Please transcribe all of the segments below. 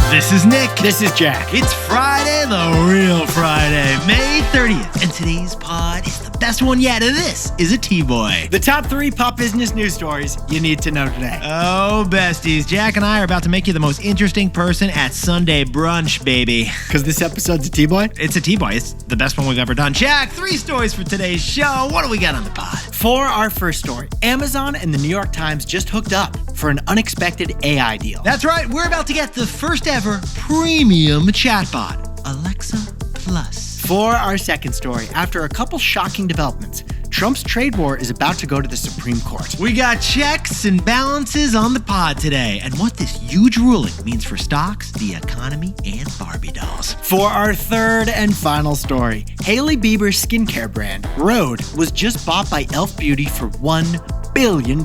This is Nick. This is Jack. It's Friday, the real Friday, May 30th. And today's pod is the best one yet. And this is a T-Boy. The top 3 pop business news stories you need to know today. Oh, besties. Jack and I are about to make you the most interesting person at Sunday brunch, baby. Because this episode's a T-Boy? It's a T-Boy. It's the best one we've ever done. Jack, 3 stories for today's show. What do we got on the pod? For our first story, Amazon and the New York Times just hooked up for an unexpected AI deal. That's right. We're about to get the first ever premium chatbot, Alexa Plus. For our second story, after a couple shocking developments, Trump's trade war is about to go to the Supreme Court. We got checks and balances on the pod today and what this huge ruling means for stocks, the economy, and Barbie dolls. For our third and final story, Hailey Bieber's skincare brand, Rhode, was just bought by Elf Beauty for $1 billion.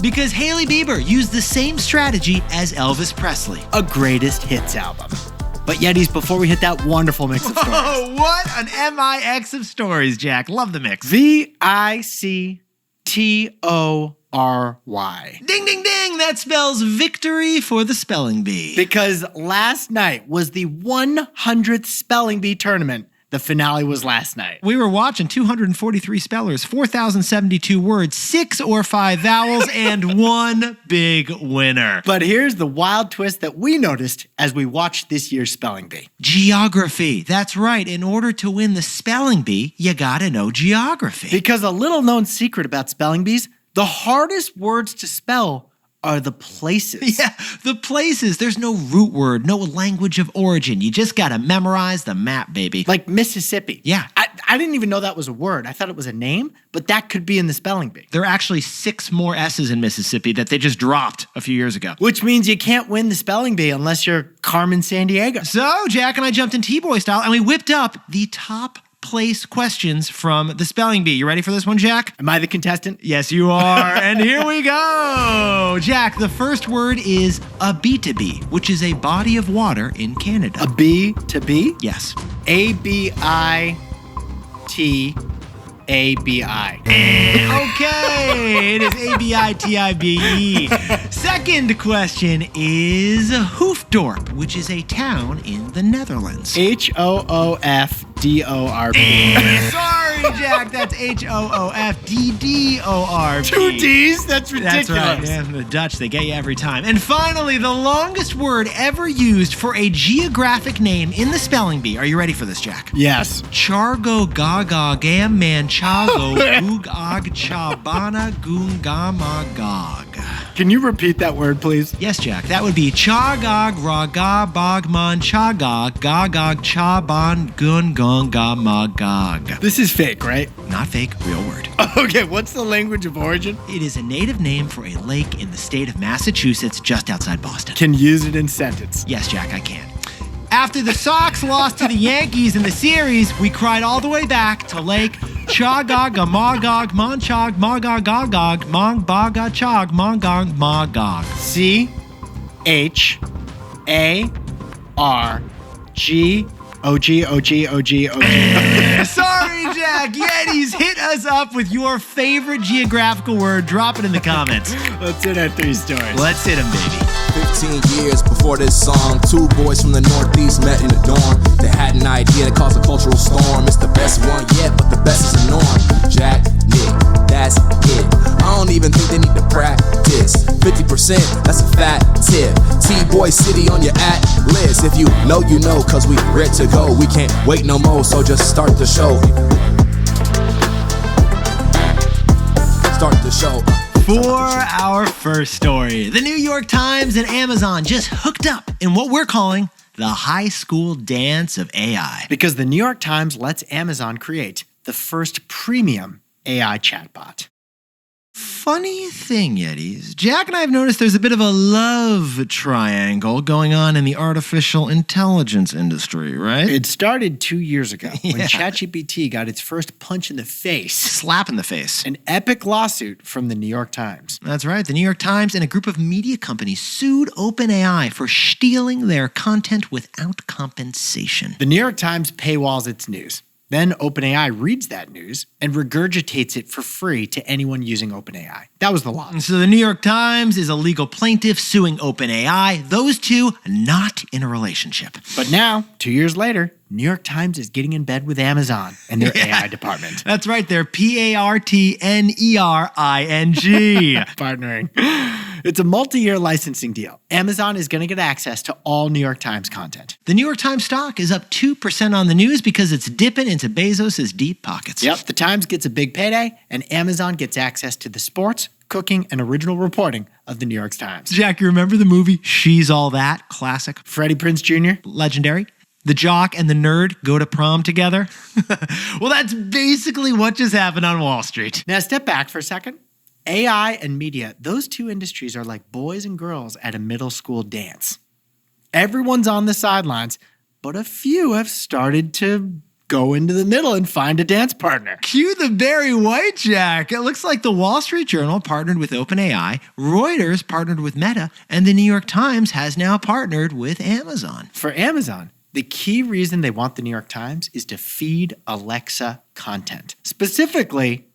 Because Hailey Bieber used the same strategy as Elvis Presley. A greatest hits album. But Yetis, before we hit that wonderful mix of stories. Oh, what an MIX of stories, Jack. Love the mix. VICTORY. Ding, ding, ding. That spells victory for the spelling bee. Because last night was the 100th spelling bee tournament. The finale was last night. We were watching 243 spellers, 4,072 words, 6 or 5 vowels, and one big winner. But here's the wild twist that we noticed as we watched this year's spelling bee. Geography. That's right. In order to win the spelling bee, you gotta know geography. Because a little known secret about spelling bees, the hardest words to spell are the places. Yeah, the places. There's no root word, no language of origin. You just gotta memorize the map, baby. Like Mississippi. Yeah. I didn't even know that was a word. I thought it was a name, but that could be in the spelling bee. There are actually 6 more S's in Mississippi that they just dropped a few years ago. Which means you can't win the spelling bee unless you're Carmen Sandiego. So Jack and I jumped in T-Boy style and we whipped up the top place questions from the spelling bee. You ready for this one, Jack? Am I the contestant? Yes, you are. And here we go. Jack, the first word is Abitibi, which is a body of water in Canada. A B to B? Yes. ABITABI. Okay, it is ABITIBE. Second question is Hoofddorp, which is a town in the Netherlands. HOOFDORP. Sorry, Jack, that's HOOFDDORP. 2 D's? That's ridiculous. That's right. Yeah, the Dutch, they get you every time. And finally, the longest word ever used for a geographic name in the spelling bee. Are you ready for this, Jack? Yes. Chargo Gaga Gam Manchago Gugag Chabana Gungamagog. Can you repeat that word, please? Yes, Jack. That would be Chagag Raga Bagman Chagag Gagag Chaban Gungungamagog. This is fake, right? Not fake, real word. Okay, what's the language of origin? It is a native name for a lake in the state of Massachusetts, just outside Boston. Can use it in sentence. Yes, Jack, I can. After the Sox lost to the Yankees in the series, we cried all the way back to Lake Chagagamagog, Monchog, Magagagog, Mongbagachog, Mongong, Magog. CHARGOGOG. Sorry, Jack. Yetis, hit us up with your favorite geographical word. Drop it in the comments. Let's hit our 3 stories. Let's hit them, baby. 15 years before this song, 2 boys from the Northeast met in the dorm. They had an idea that caused a cultural storm. It's the best one yet, but the best is the norm. Jack, Nick, that's it. I don't even think they need to practice. 50%, that's a fat tip. T-Boy City on your at list. If you know, you know, cause we ready to go. We can't wait no more, so just start the show. Start the show. For our first story, the New York Times and Amazon just hooked up in what we're calling the high school dance of AI. Because the New York Times lets Amazon create the first premium AI chatbot. Funny thing, Yetis, Jack and I have noticed there's a bit of a love triangle going on in the artificial intelligence industry, right? It started 2 years ago when Yeah. ChatGPT got its first punch in the face. Slap in the face. An epic lawsuit from the New York Times. That's right. The New York Times and a group of media companies sued OpenAI for stealing their content without compensation. The New York Times paywalls its news. Then OpenAI reads that news and regurgitates it for free to anyone using OpenAI. That was the law. So the New York Times is a legal plaintiff suing OpenAI. Those two not in a relationship. But now, 2 years later, New York Times is getting in bed with Amazon and their AI department. That's right. They're partnering. Partnering. It's a multi-year licensing deal. Amazon is going to get access to all New York Times content. The New York Times stock is up 2% on the news because it's dipping into Bezos' deep pockets. Yep, the Times gets a big payday, and Amazon gets access to the sports, cooking, and original reporting of the New York Times. Jack, you remember the movie She's All That? Classic. Freddie Prinze Jr.? Legendary. The jock and the nerd go to prom together. Well, that's basically what just happened on Wall Street. Now, step back for a second. AI and media, those two industries are like boys and girls at a middle school dance. Everyone's on the sidelines, but a few have started to go into the middle and find a dance partner. Cue the Barry White, Jack. It looks like the Wall Street Journal partnered with OpenAI, Reuters partnered with Meta, and the New York Times has now partnered with Amazon. For Amazon, the key reason they want the New York Times is to feed Alexa content. Specifically,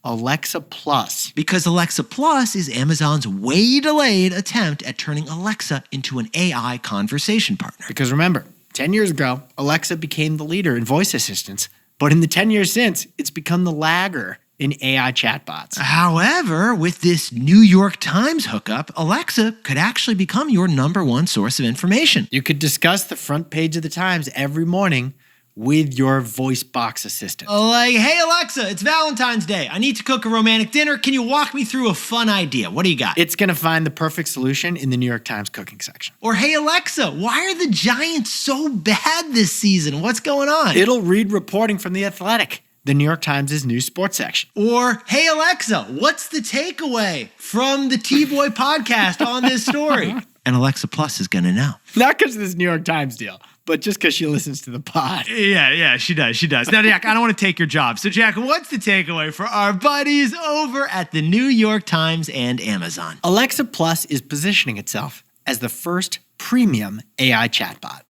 Alexa Plus. Because Alexa Plus is Amazon's way-delayed attempt at turning Alexa into an AI conversation partner. Because remember, 10 years ago, Alexa became the leader in voice assistants. But in the 10 years since, it's become the lagger in AI chatbots. However, with this New York Times hookup, Alexa could actually become your #1 source of information. You could discuss the front page of the Times every morning with your voice box assistant. Like, hey Alexa, it's Valentine's Day. I need to cook a romantic dinner. Can you walk me through a fun idea? What do you got? It's going to find the perfect solution in the New York Times cooking section. Or, hey Alexa, why are the Giants so bad this season? What's going on? It'll read reporting from The Athletic, the New York Times' news sports section. Or, hey Alexa, what's the takeaway from the TBOY podcast on this story? And Alexa Plus is going to know. Not because of this New York Times deal, but just because she listens to the pod. Yeah, she does. Now, Jack, I don't want to take your job. So, Jack, what's the takeaway for our buddies over at the New York Times and Amazon? Alexa Plus is positioning itself as the first premium AI chatbot.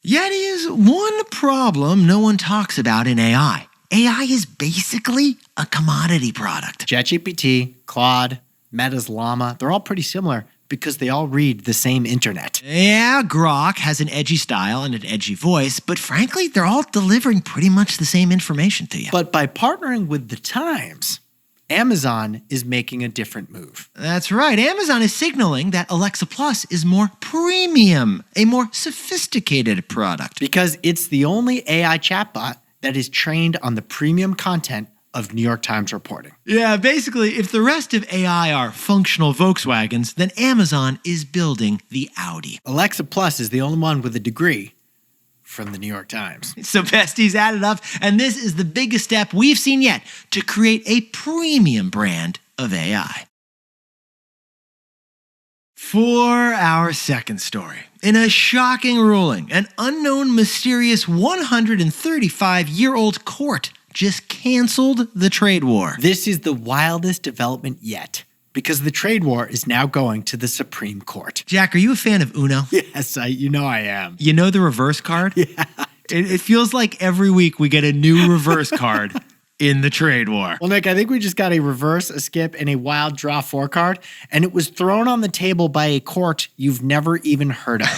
Yet is one problem no one talks about in AI. AI is basically a commodity product. ChatGPT, Claude, Meta's Llama, they're all pretty similar because they all read the same internet. Yeah, Grok has an edgy style and an edgy voice, but frankly, they're all delivering pretty much the same information to you. But by partnering with the Times, Amazon is making a different move. That's right. Amazon is signaling that Alexa Plus is more premium, a more sophisticated product. Because it's the only AI chatbot that is trained on the premium content of New York Times reporting. Yeah, basically, if the rest of AI are functional Volkswagens, then Amazon is building the Audi. Alexa Plus is the only one with a degree from the New York Times. So besties added up, and this is the biggest step we've seen yet to create a premium brand of AI. For our second story, in a shocking ruling, an unknown mysterious 135-year-old court just canceled the trade war. This is the wildest development yet, because the trade war is now going to the Supreme Court. Jack, are you a fan of Uno? Yes, you know I am. You know the reverse card? Yeah. It feels like every week we get a new reverse card in the trade war. Well, Nick, I think we just got a reverse, a skip, and a wild draw 4 card, and it was thrown on the table by a court you've never even heard of.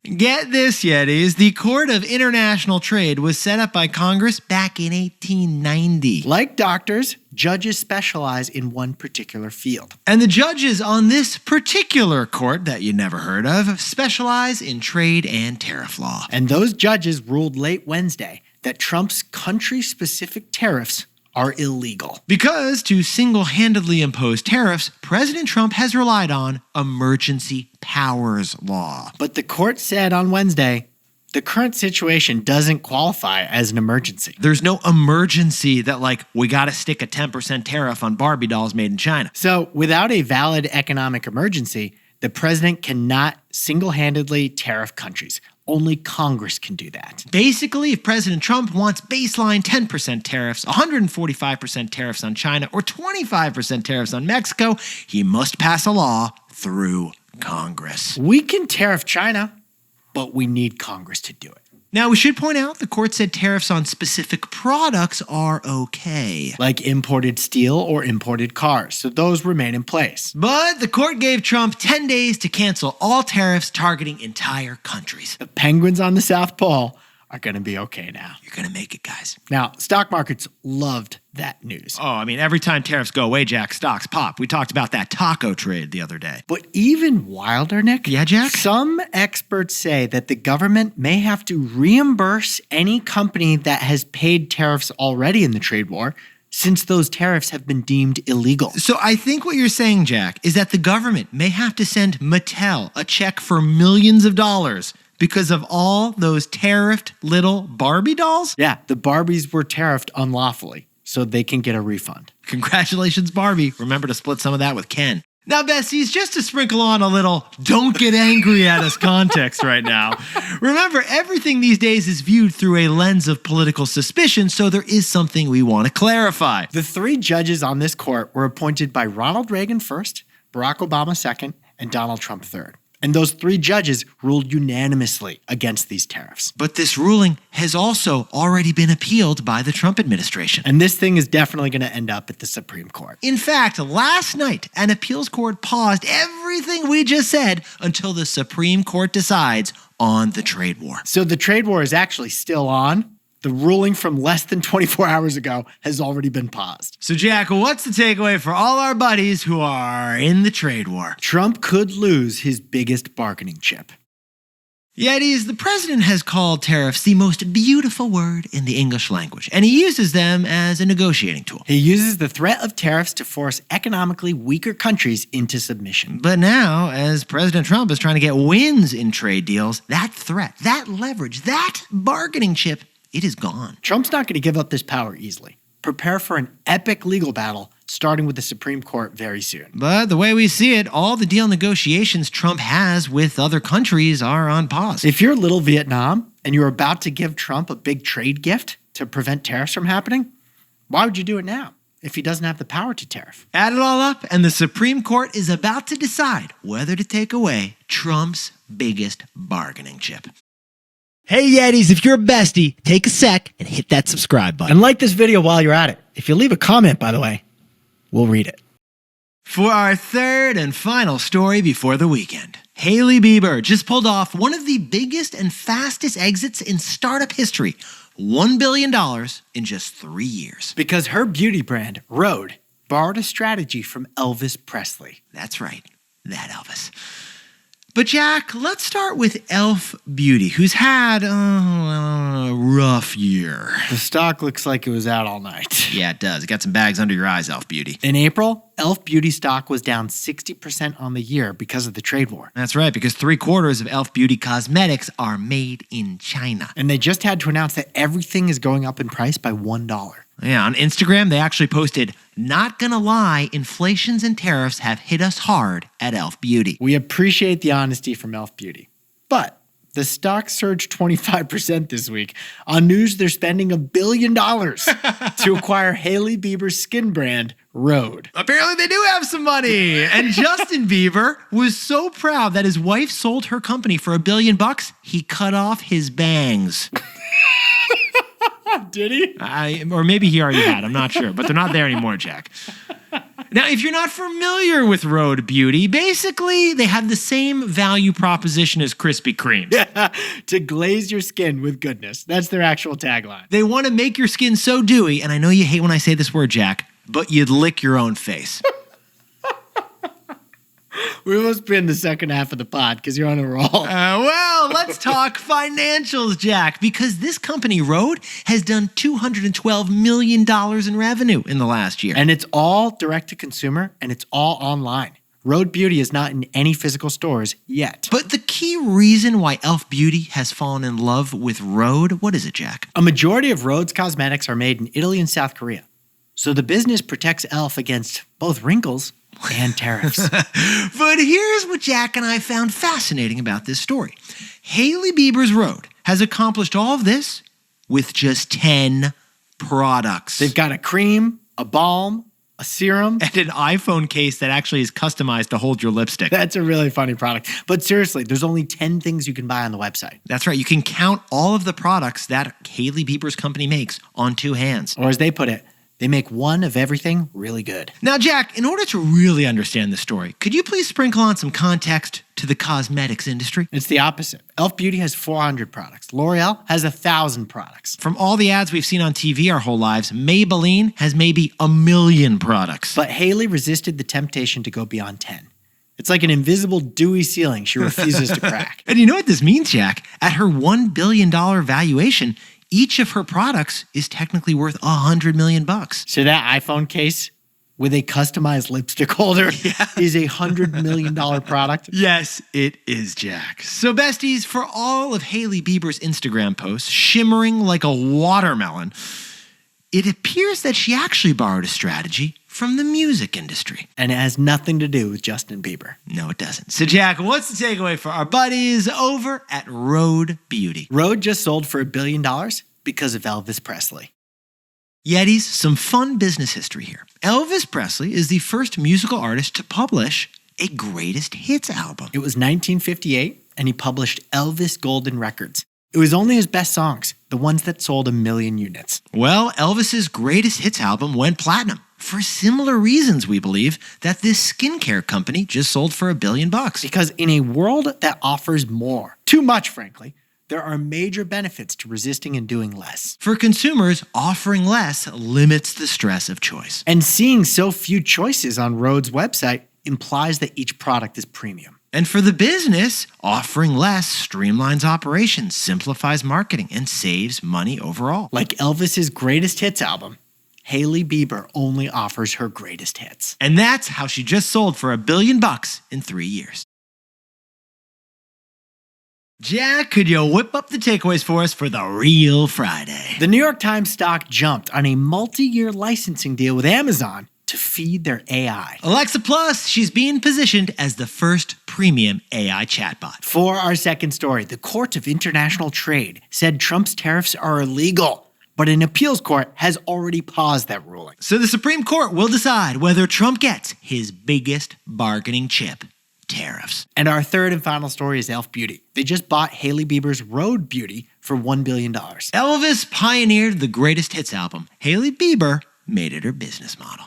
Get this, Yetis. The Court of International Trade was set up by Congress back in 1890. Like doctors, judges specialize in one particular field. And the judges on this particular court that you never heard of specialize in trade and tariff law. And those judges ruled late Wednesday that Trump's country-specific tariffs are illegal. Because to single-handedly impose tariffs, President Trump has relied on emergency powers law. But the court said on Wednesday, the current situation doesn't qualify as an emergency. There's no emergency that, like, we got to stick a 10% tariff on Barbie dolls made in China. So without a valid economic emergency, the president cannot single-handedly tariff countries. Only Congress can do that. Basically, if President Trump wants baseline 10% tariffs, 145% tariffs on China, or 25% tariffs on Mexico, he must pass a law through Congress. We can tariff China, but we need Congress to do it. Now, we should point out the court said tariffs on specific products are okay. Like imported steel or imported cars, so those remain in place. But the court gave Trump 10 days to cancel all tariffs targeting entire countries. The penguins on the South Pole are going to be okay now. You're going to make it, guys. Now, stock markets loved that news. Oh, I mean, every time tariffs go away, Jack, stocks pop. We talked about that taco trade the other day. But even wilder, Nick. Yeah, Jack? Some experts say that the government may have to reimburse any company that has paid tariffs already in the trade war, since those tariffs have been deemed illegal. So I think what you're saying, Jack, is that the government may have to send Mattel a check for millions of dollars because of all those tariffed little Barbie dolls? Yeah, the Barbies were tariffed unlawfully, so they can get a refund. Congratulations, Barbie. Remember to split some of that with Ken. Now, Bessies, just to sprinkle on a little don't get angry at us context right now. Remember, everything these days is viewed through a lens of political suspicion, so there is something we want to clarify. The 3 judges on this court were appointed by Ronald Reagan first, Barack Obama second, and Donald Trump third. And those 3 judges ruled unanimously against these tariffs. But this ruling has also already been appealed by the Trump administration. And this thing is definitely going to end up at the Supreme Court. In fact, last night, an appeals court paused everything we just said until the Supreme Court decides on the trade war. So the trade war is actually still on. The ruling from less than 24 hours ago has already been paused. So, Jack, what's the takeaway for all our buddies who are in the trade war? Trump could lose his biggest bargaining chip. Yetis, the president has called tariffs the most beautiful word in the English language, and he uses them as a negotiating tool. He uses the threat of tariffs to force economically weaker countries into submission. But now, as President Trump is trying to get wins in trade deals, that threat, that leverage, that bargaining chip, it is gone. Trump's not going to give up this power easily. Prepare for an epic legal battle starting with the Supreme Court very soon. But the way we see it, all the deal negotiations Trump has with other countries are on pause. If you're little Vietnam and you're about to give Trump a big trade gift to prevent tariffs from happening, why would you do it now if he doesn't have the power to tariff? Add it all up, and the Supreme Court is about to decide whether to take away Trump's biggest bargaining chip. Hey Yetis, if you're a bestie, take a sec and hit that subscribe button. And like this video while you're at it. If you leave a comment, by the way, we'll read it. For our third and final story before the weekend, Hailey Bieber just pulled off one of the biggest and fastest exits in startup history, $1 billion in just 3 years. Because her beauty brand, Rhode, borrowed a strategy from Elvis Presley. That's right, that Elvis. But Jack, let's start with Elf Beauty, who's had a rough year. The stock looks like it was out all night. Yeah, it does. It got some bags under your eyes, Elf Beauty. In April, Elf Beauty stock was down 60% on the year because of the trade war. That's right, because 3/4 of Elf Beauty cosmetics are made in China. And they just had to announce that everything is going up in price by $1. Yeah, on Instagram, they actually posted, "Not gonna lie, inflations and tariffs have hit us hard at Elf Beauty." We appreciate the honesty from Elf Beauty. But the stock surged 25% this week on news they're spending $1 billion to acquire Hailey Bieber's skin brand, Rhode. Apparently they do have some money. And Justin Bieber was so proud that his wife sold her company for $1 billion, he cut off his bangs. Did he? Or maybe he already had. I'm not sure. But they're not there anymore, Jack. Now, if you're not familiar with Rhode Beauty, basically they have the same value proposition as Krispy Kremes. Yeah, to glaze your skin with goodness. That's their actual tagline. They want to make your skin so dewy, and I know you hate when I say this word, Jack, but you'd lick your own face. We must be in the second half of the pod because you're on a roll. Well, let's talk financials, Jack, because this company, Rhode, has done $212 million in revenue in the last year. And it's all direct to consumer and it's all online. Rhode Beauty is not in any physical stores yet. But the key reason why Elf Beauty has fallen in love with Rhode, what is it, Jack? A majority of Rhode's cosmetics are made in Italy and South Korea. So the business protects Elf against both wrinkles and tariffs. But here's what Jack and I found fascinating about this story. Hailey Bieber's Rhode has accomplished all of this with just 10 products. They've got a cream, a balm, a serum, and an iPhone case that actually is customized to hold your lipstick. That's a really funny product. But seriously, there's only 10 things you can buy on the website. That's right. You can count all of the products that Hailey Bieber's company makes on two hands. Or as they put it, they make one of everything really good. Now, Jack, in order to really understand the story, could you please sprinkle on some context to the cosmetics industry? It's the opposite. Elf Beauty has 400 products. L'Oreal has 1,000 products. From all the ads we've seen on TV our whole lives, Maybelline has maybe 1,000,000 products. But Hailey resisted the temptation to go beyond 10. It's like an invisible dewy ceiling she refuses to crack. And you know what this means, Jack? At her $1 billion valuation, each of her products is technically worth $100 million. So that iPhone case with a customized lipstick holder is a $100 million product? Yes, it is, Jack. So besties, for all of Hailey Bieber's Instagram posts shimmering like a watermelon, it appears that she actually borrowed a strategy from the music industry. And it has nothing to do with Justin Bieber. No, it doesn't. So Jack, what's the takeaway for our buddies over at Rhode Beauty? Rhode just sold for $1 billion because of Elvis Presley. Yetis, some fun business history here. Elvis Presley is the first musical artist to publish a greatest hits album. It was 1958, and he published Elvis Golden Records. It was only his best songs, the ones that sold 1 million units. Well, Elvis's greatest hits album went platinum for similar reasons, we believe, that this skincare company just sold for $1 billion. Because in a world that offers more, too much frankly, there are major benefits to resisting and doing less. For consumers, offering less limits the stress of choice. And seeing so few choices on Rhode's website implies that each product is premium. And for the business, offering less streamlines operations, simplifies marketing, and saves money overall. Like Elvis's greatest hits album, Hailey Bieber only offers her greatest hits. And that's how she just sold for $1 billion in 3 years. Jack, could you whip up the takeaways for us for the real Friday? The New York Times stock jumped on a multi-year licensing deal with Amazon to feed their AI. Alexa Plus, she's being positioned as the first premium AI chatbot. For our second story, the Court of International Trade said Trump's tariffs are illegal, but an appeals court has already paused that ruling. So the Supreme Court will decide whether Trump gets his biggest bargaining chip. Tariffs. And our third and final story is Elf Beauty. They just bought Hailey Bieber's Rhode Beauty for $1 billion. Elvis pioneered the greatest hits album. Hailey Bieber made it her business model.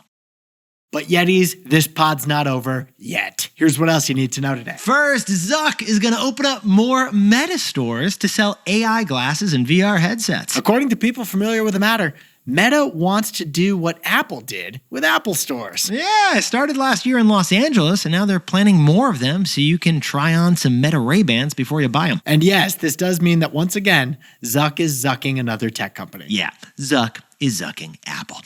But Yetis, this pod's not over yet. Here's what else you need to know today. First, Zuck is going to open up more Meta stores to sell AI glasses and VR headsets. According to people familiar with the matter, Meta wants to do what Apple did with Apple stores. Yeah, it started last year in Los Angeles, and now they're planning more of them so you can try on some Meta Ray-Bans before you buy them. And yes, this does mean that once again, Zuck is zucking another tech company. Yeah, Zuck is zucking Apple.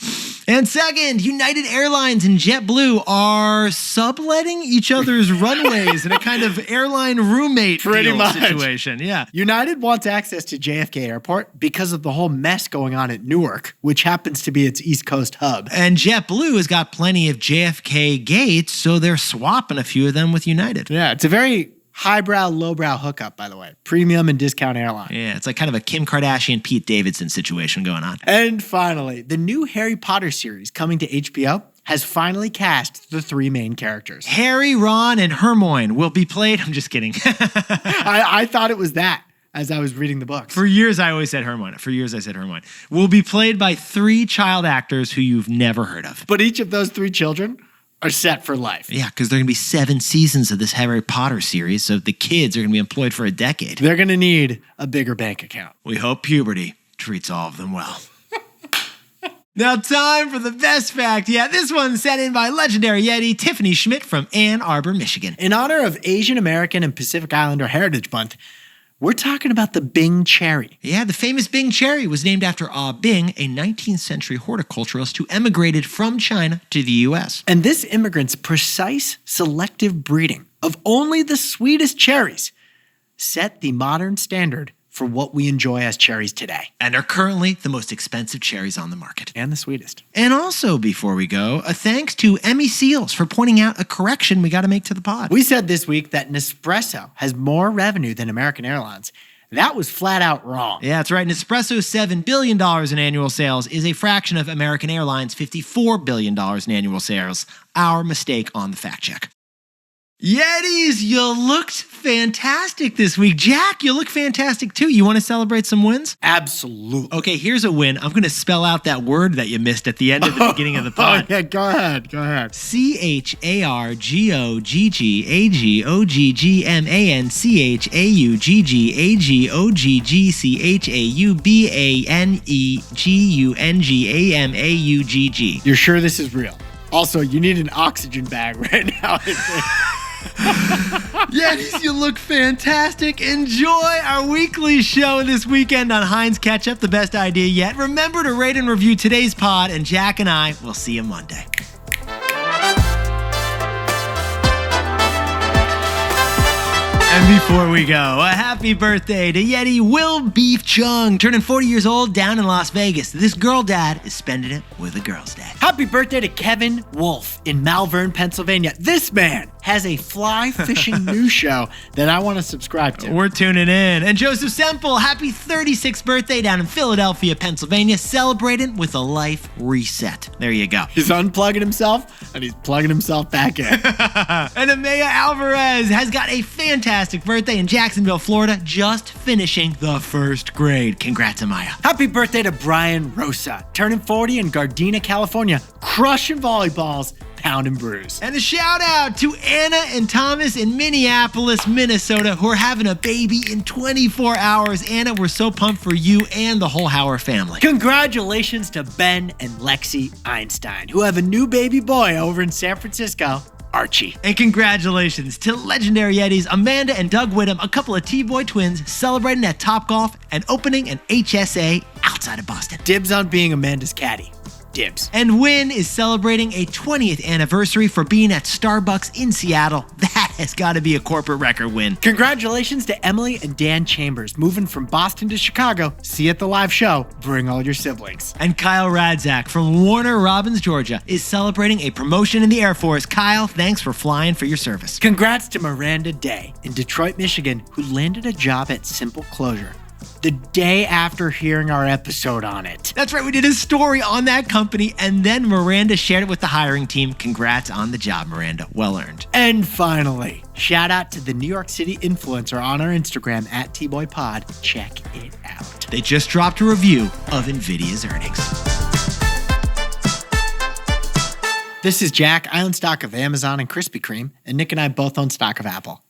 And second, United Airlines and JetBlue are subletting each other's runways in a kind of airline roommate situation. Yeah. United wants access to JFK Airport because of the whole mess going on at Newark, which happens to be its East Coast hub. And JetBlue has got plenty of JFK gates, so they're swapping a few of them with United. Yeah, it's a very highbrow, lowbrow hookup, by the way. Premium and discount airline. Yeah, it's like kind of a Kim Kardashian, Pete Davidson situation going on. And finally, the new Harry Potter series coming to HBO has finally cast the 3 main characters. Harry, Ron, and Hermione will be played. I'm just kidding. I thought it was that as I was reading the books. For years, I always said Hermione. Will be played by 3 child actors who you've never heard of. But each of those 3 children are set for life. Yeah, because there are going to be 7 seasons of this Harry Potter series, so the kids are going to be employed for a decade. They're going to need a bigger bank account. We hope puberty treats all of them well. Now time for the best fact. Yeah, this one's sent in by legendary Yeti Tiffany Schmidt from Ann Arbor, Michigan. In honor of Asian American and Pacific Islander Heritage Month, we're talking about the Bing cherry. Yeah, the famous Bing cherry was named after Ah Bing, a 19th century horticulturalist who emigrated from China to the U.S. And this immigrant's precise selective breeding of only the sweetest cherries set the modern standard for what we enjoy as cherries today. And are currently the most expensive cherries on the market. And the sweetest. And also, before we go, a thanks to Emmy Seals for pointing out a correction we got to make to the pod. We said this week that Nespresso has more revenue than American Airlines. That was flat out wrong. Yeah, that's right. Nespresso's $7 billion in annual sales is a fraction of American Airlines' $54 billion in annual sales. Our mistake on the fact check. Yetis, you looked fantastic this week. Jack, you look fantastic too. You want to celebrate some wins? Absolutely. Okay, here's a win. I'm going to spell out that word that you missed at the end of the beginning of the pod. Yeah, go ahead. CHARGOGGAGOGGMANCHAUBBANEGUNGAMAUGG. You're sure this is real? Also, you need an oxygen bag right now. Yetis, you look fantastic. Enjoy our weekly show this weekend on Heinz Ketchup, the best idea yet. Remember to rate and review today's pod, and Jack and I will see you Monday. And before we go, a happy birthday to Yeti Will Beef Chung, turning 40 years old down in Las Vegas. This girl dad is spending it with a girl's dad. Happy birthday to Kevin Wolf in Malvern, Pennsylvania. This man has a fly fishing news show that I want to subscribe to. We're tuning in. And Joseph Semple, happy 36th birthday down in Philadelphia, Pennsylvania, celebrating with a life reset. There you go. He's unplugging himself and he's plugging himself back in. And Amaya Alvarez has got a fantastic birthday in Jacksonville, Florida, just finishing the first grade. Congrats, Amaya. Happy birthday to Brian Rosa, turning 40 in Gardena, California, crushing volleyballs, pound and bruise. And a shout out to Anna and Thomas in Minneapolis, Minnesota, who are having a baby in 24 hours. Anna, we're so pumped for you and the whole Hauer family. Congratulations to Ben and Lexi Einstein, who have a new baby boy over in San Francisco, Archie. And congratulations to legendary Yetis Amanda and Doug Whittam, a couple of T-Boy twins celebrating at Topgolf and opening an HSA outside of Boston. Dibs on being Amanda's caddy. Dibs. And Win is celebrating a 20th anniversary for being at Starbucks in Seattle. That has got to be a corporate record win. Congratulations to Emily and Dan Chambers, moving from Boston to Chicago. See you at the live show. Bring all your siblings. And Kyle Radzak from Warner Robins, Georgia, is celebrating a promotion in the Air Force. Kyle, thanks for flying for your service. Congrats to Miranda Day in Detroit, Michigan, who landed a job at Simple Closure the day after hearing our episode on it. That's right, we did a story on that company, and then Miranda shared it with the hiring team. Congrats on the job, Miranda. Well earned. And finally, shout out to the New York City influencer on our Instagram at TBOYPod. Check it out. They just dropped a review of NVIDIA's earnings. This is Jack. I own stock of Amazon and Krispy Kreme, and Nick and I both own stock of Apple.